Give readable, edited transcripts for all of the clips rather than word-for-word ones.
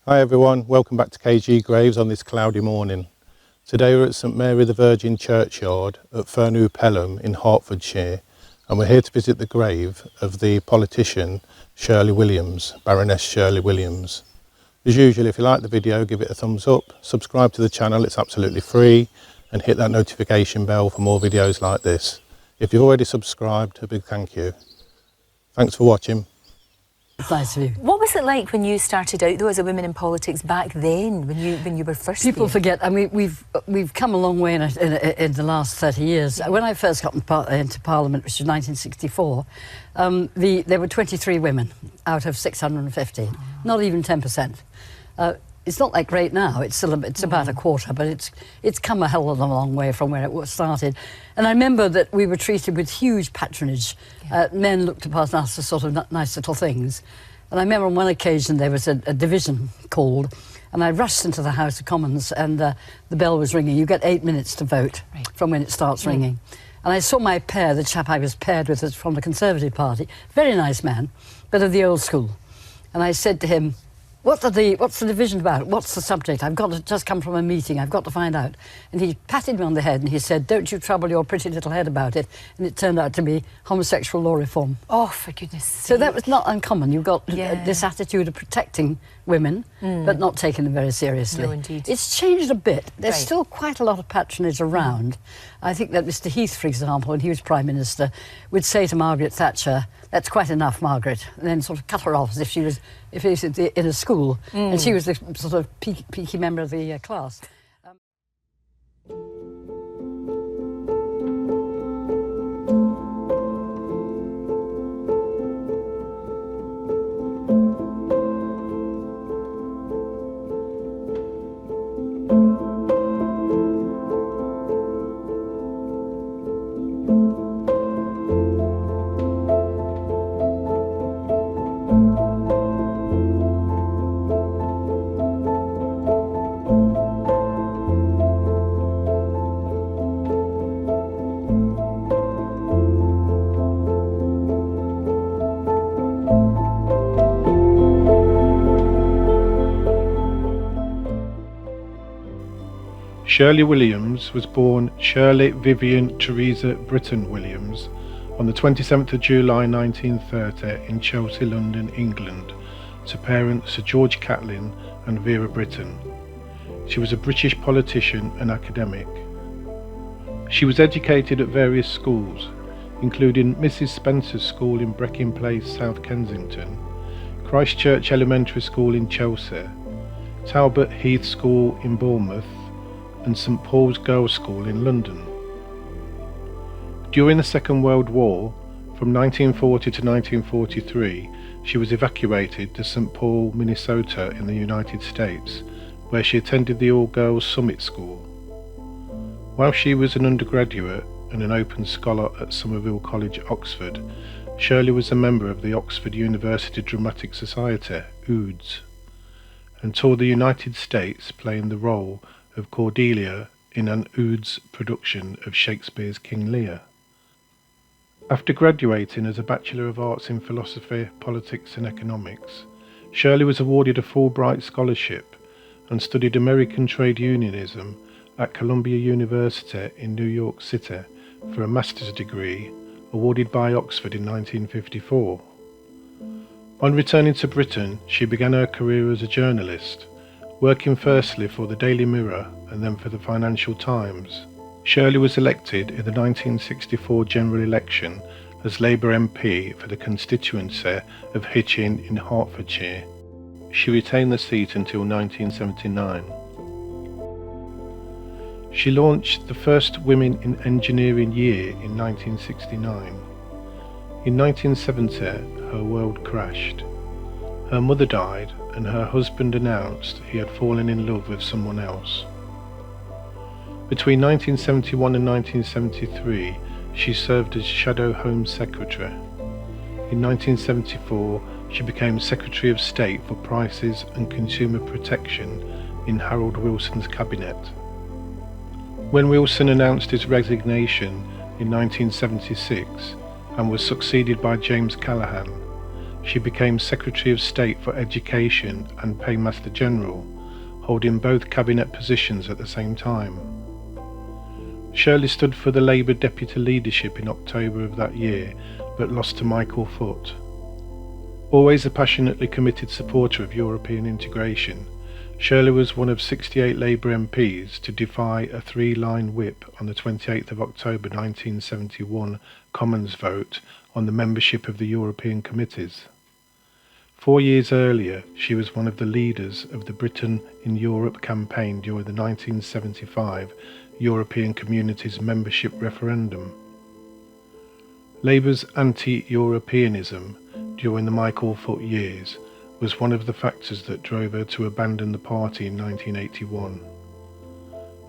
Hi everyone, welcome back to KG Graves on this cloudy morning. Today we're at St Mary the Virgin churchyard at Furneuxpelham in Hertfordshire, and we're here to visit the grave of the politician Shirley Williams, Baroness Shirley Williams. As usual, if you like the video, give it a thumbs up, subscribe to the channel, it's absolutely free, and hit that notification bell for more videos like this. If you've already subscribed, a big thank you. Thanks for watching. It's nice of you. What was it like when you started out, though, as a woman in politics back then, when you were first People there? forget. I mean, we've come a long way in the last 30 years. When I first got into Parliament, which was 1964, there were 23 women out of 650, not even 10%. It's not like great now. It's about a quarter, but it's come a hell of a long way from where it was started. And I remember that we were treated with huge patronage. Men looked upon us as sort of nice little things. And I remember on one occasion there was a division called, and I rushed into the House of Commons, and the bell was ringing. You get 8 minutes to vote from when it starts ringing. And I saw my pair, the chap I was paired with, was from the Conservative Party, very nice man, but of the old school. And I said to him, what's the division about? What's the subject? I've got to just come from a meeting. I've got to find out. And he patted me on the head and he said, don't you trouble your pretty little head about it. And it turned out to be homosexual law reform. Oh, for goodness sake. So that was not uncommon. You've got this attitude of protecting women, but not taking them very seriously. No, indeed. It's changed a bit. There's still quite a lot of patronage around. I think that Mr. Heath, for example, when he was Prime Minister, would say to Margaret Thatcher, that's quite enough, Margaret, and then sort of cut her off as if he was in a school, and she was the sort of peaky member of the class. Shirley Williams was born Shirley Vivian Theresa Britton Williams on the 27th of July 1930 in Chelsea, London, England, to parents Sir George Catlin and Vera Britton. She was a British politician and academic. She was educated at various schools, including Mrs. Spencer's School in Breckin Place, South Kensington, Christ Church Elementary School in Chelsea, Talbot Heath School in Bournemouth, and St Paul's Girls' School in London. During the Second World War, from 1940 to 1943, she was evacuated to St Paul, Minnesota in the United States, where she attended the all-girls Summit School. While she was an undergraduate and an open scholar at Somerville College, Oxford, Shirley was a member of the Oxford University Dramatic Society, OUDS, and toured the United States playing the role of Cordelia in an OUDS production of Shakespeare's King Lear. After graduating as a Bachelor of Arts in Philosophy, Politics and Economics, Shirley was awarded a Fulbright scholarship and studied American trade unionism at Columbia University in New York City for a master's degree awarded by Oxford in 1954. On returning to Britain, she began her career as a journalist, working firstly for the Daily Mirror and then for the Financial Times. Shirley was elected in the 1964 general election as Labour MP for the constituency of Hitchin in Hertfordshire. She retained the seat until 1979. She launched the first Women in Engineering Year in 1969. In 1970, her world crashed. Her mother died, and her husband announced he had fallen in love with someone else. Between 1971 and 1973, she served as Shadow Home Secretary. In 1974, she became Secretary of State for Prices and Consumer Protection in Harold Wilson's cabinet. When Wilson announced his resignation in 1976 and was succeeded by James Callaghan, she became Secretary of State for Education and Paymaster General, holding both cabinet positions at the same time. Shirley stood for the Labour deputy leadership in October of that year, but lost to Michael Foot. Always a passionately committed supporter of European integration, Shirley was one of 68 Labour MPs to defy a three-line whip on the 28th of October 1971 Commons vote on the membership of the European committees. 4 years earlier, she was one of the leaders of the Britain in Europe campaign during the 1975 European Communities membership referendum. Labour's anti-Europeanism during the Michael Foot years was one of the factors that drove her to abandon the party in 1981.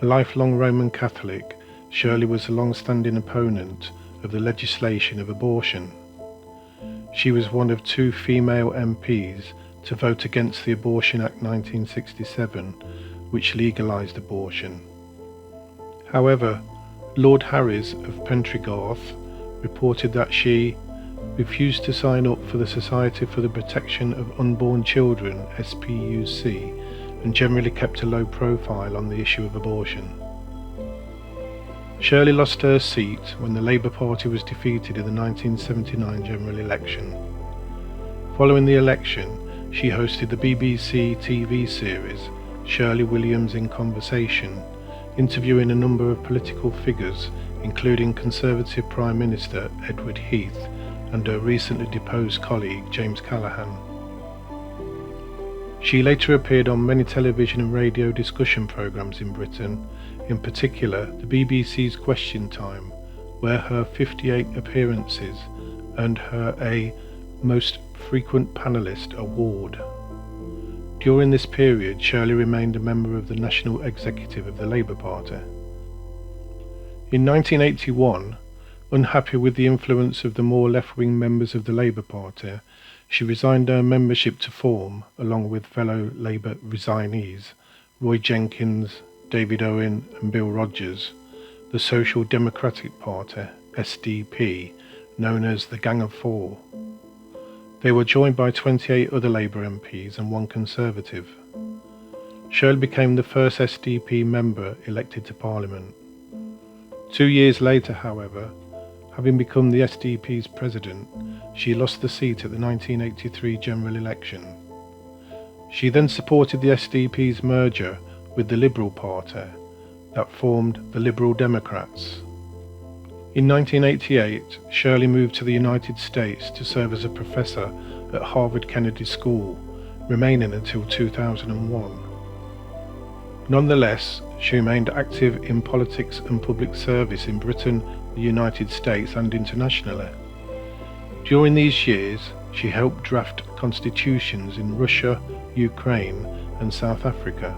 A lifelong Roman Catholic, Shirley was a long-standing opponent of the legislation of abortion. She was one of 2 female MPs to vote against the Abortion Act 1967, which legalised abortion. However, Lord Harris of Pentrigorth reported that she refused to sign up for the Society for the Protection of Unborn Children, SPUC, and generally kept a low profile on the issue of abortion. Shirley lost her seat when the Labour Party was defeated in the 1979 general election. Following the election, she hosted the BBC TV series Shirley Williams in Conversation, interviewing a number of political figures, including Conservative Prime Minister Edward Heath and her recently deposed colleague James Callaghan. She later appeared on many television and radio discussion programmes in Britain, in particular the BBC's Question Time, where her 58 appearances earned her a Most Frequent Panellist award. During this period, Shirley remained a member of the National Executive of the Labour Party. In 1981, unhappy with the influence of the more left-wing members of the Labour Party, she resigned her membership to form, along with fellow Labour resignees, Roy Jenkins, David Owen and Bill Rogers, the Social Democratic Party, SDP, known as the Gang of Four. They were joined by 28 other Labour MPs and 1 Conservative. Shirley became the first SDP member elected to Parliament. 2 years later, however, having become the SDP's president, she lost the seat at the 1983 general election. She then supported the SDP's merger with the Liberal Party that formed the Liberal Democrats. In 1988, Shirley moved to the United States to serve as a professor at Harvard Kennedy School, remaining until 2001. Nonetheless, she remained active in politics and public service in Britain, the United States and internationally. During these years, she helped draft constitutions in Russia, Ukraine and South Africa.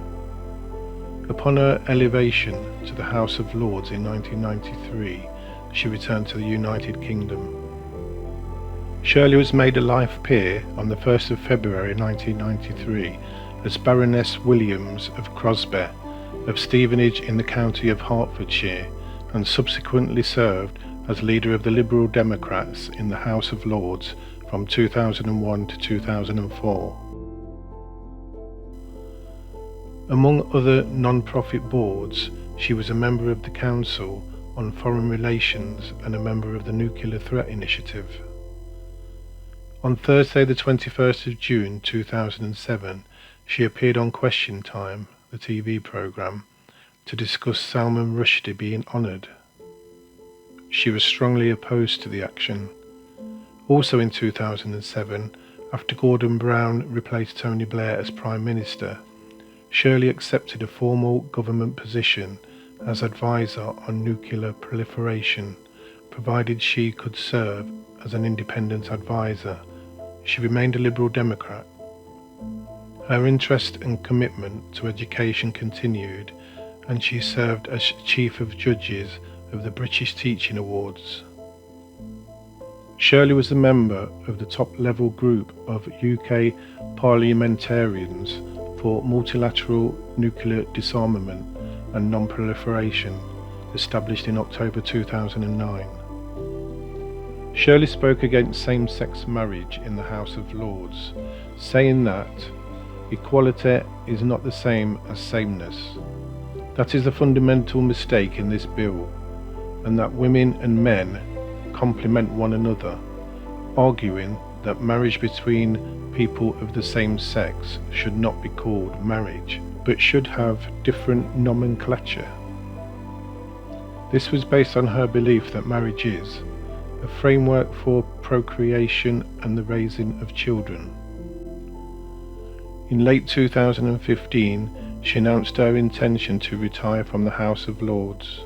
Upon her elevation to the House of Lords in 1993, she returned to the United Kingdom. Shirley was made a life peer on the 1st of February 1993 as Baroness Williams of Crosby, of Stevenage in the county of Hertfordshire, and subsequently served as leader of the Liberal Democrats in the House of Lords from 2001 to 2004. Among other non-profit boards, she was a member of the Council on Foreign Relations and a member of the Nuclear Threat Initiative. On Thursday the 21st of June 2007, she appeared on Question Time, the TV programme, to discuss Salman Rushdie being honoured. She was strongly opposed to the action. Also in 2007, after Gordon Brown replaced Tony Blair as Prime Minister, Shirley accepted a formal government position as advisor on nuclear proliferation, provided she could serve as an independent advisor. She remained a Liberal Democrat. Her interest and commitment to education continued, and she served as Chief of Judges of the British Teaching Awards. Shirley was a member of the top-level group of UK parliamentarians for multilateral nuclear disarmament and non-proliferation, established in October 2009. Shirley spoke against same-sex marriage in the House of Lords, saying that equality is not the same as sameness. That is a fundamental mistake in this bill, and that women and men complement one another, arguing that marriage between people of the same sex should not be called marriage, but should have different nomenclature. This was based on her belief that marriage is a framework for procreation and the raising of children. In late 2015, she announced her intention to retire from the House of Lords.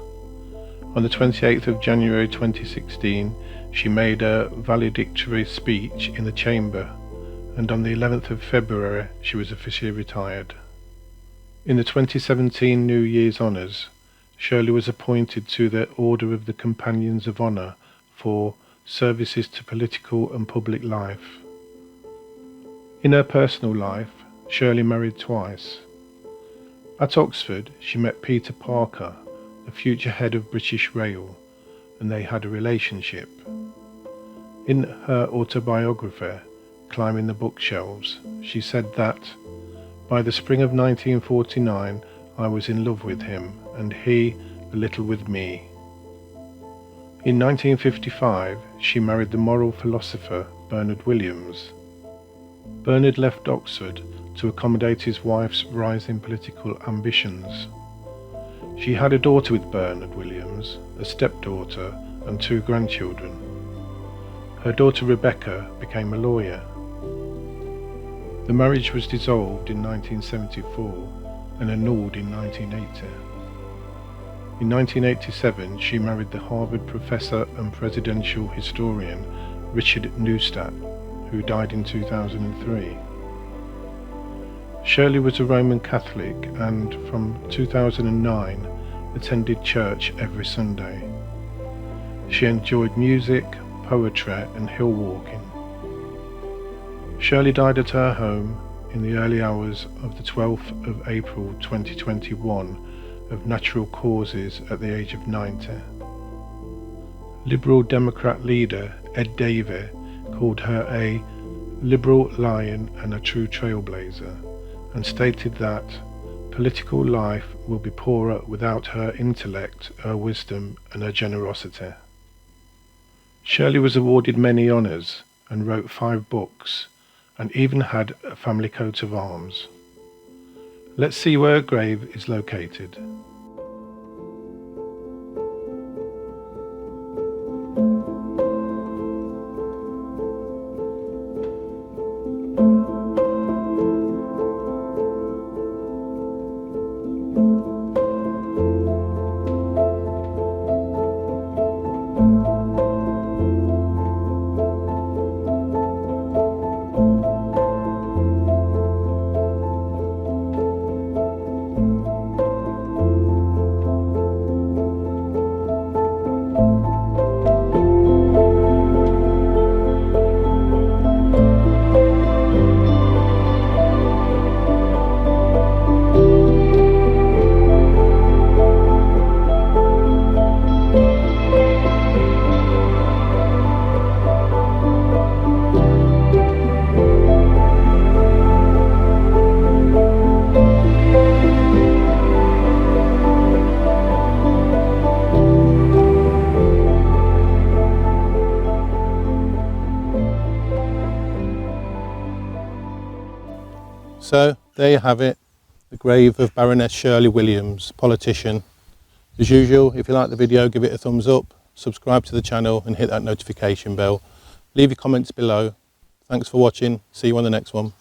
On the 28th of January 2016, she made a valedictory speech in the chamber, and on the 11th of February she was officially retired. In the 2017 New Year's Honours, Shirley was appointed to the Order of the Companions of Honour for services to political and public life. In her personal life, Shirley married twice. At Oxford, she met Peter Parker, the future head of British Rail, and they had a relationship. In her autobiography, Climbing the Bookshelves, she said that, "By the spring of 1949, I was in love with him, and he a little with me." In 1955, she married the moral philosopher Bernard Williams. Bernard left Oxford to accommodate his wife's rising political ambitions. She had a daughter with Bernard Williams, a stepdaughter, and 2 grandchildren. Her daughter Rebecca became a lawyer. The marriage was dissolved in 1974 and annulled in 1980. In 1987, she married the Harvard professor and presidential historian Richard Neustadt, who died in 2003. Shirley was a Roman Catholic and, from 2009, attended church every Sunday. She enjoyed music, poetry and hill walking. Shirley died at her home in the early hours of the 12th of April 2021 of natural causes at the age of 90. Liberal Democrat leader Ed Davey called her a liberal lion and a true trailblazer, and stated that political life will be poorer without her intellect, her wisdom and her generosity. Shirley was awarded many honours and wrote 5 books, and even had a family coat of arms. Let's see where her grave is located. So there you have it, the grave of Baroness Shirley Williams, politician. As usual, if you like the video, give it a thumbs up, subscribe to the channel and hit that notification bell. Leave your comments below. Thanks for watching, see you on the next one.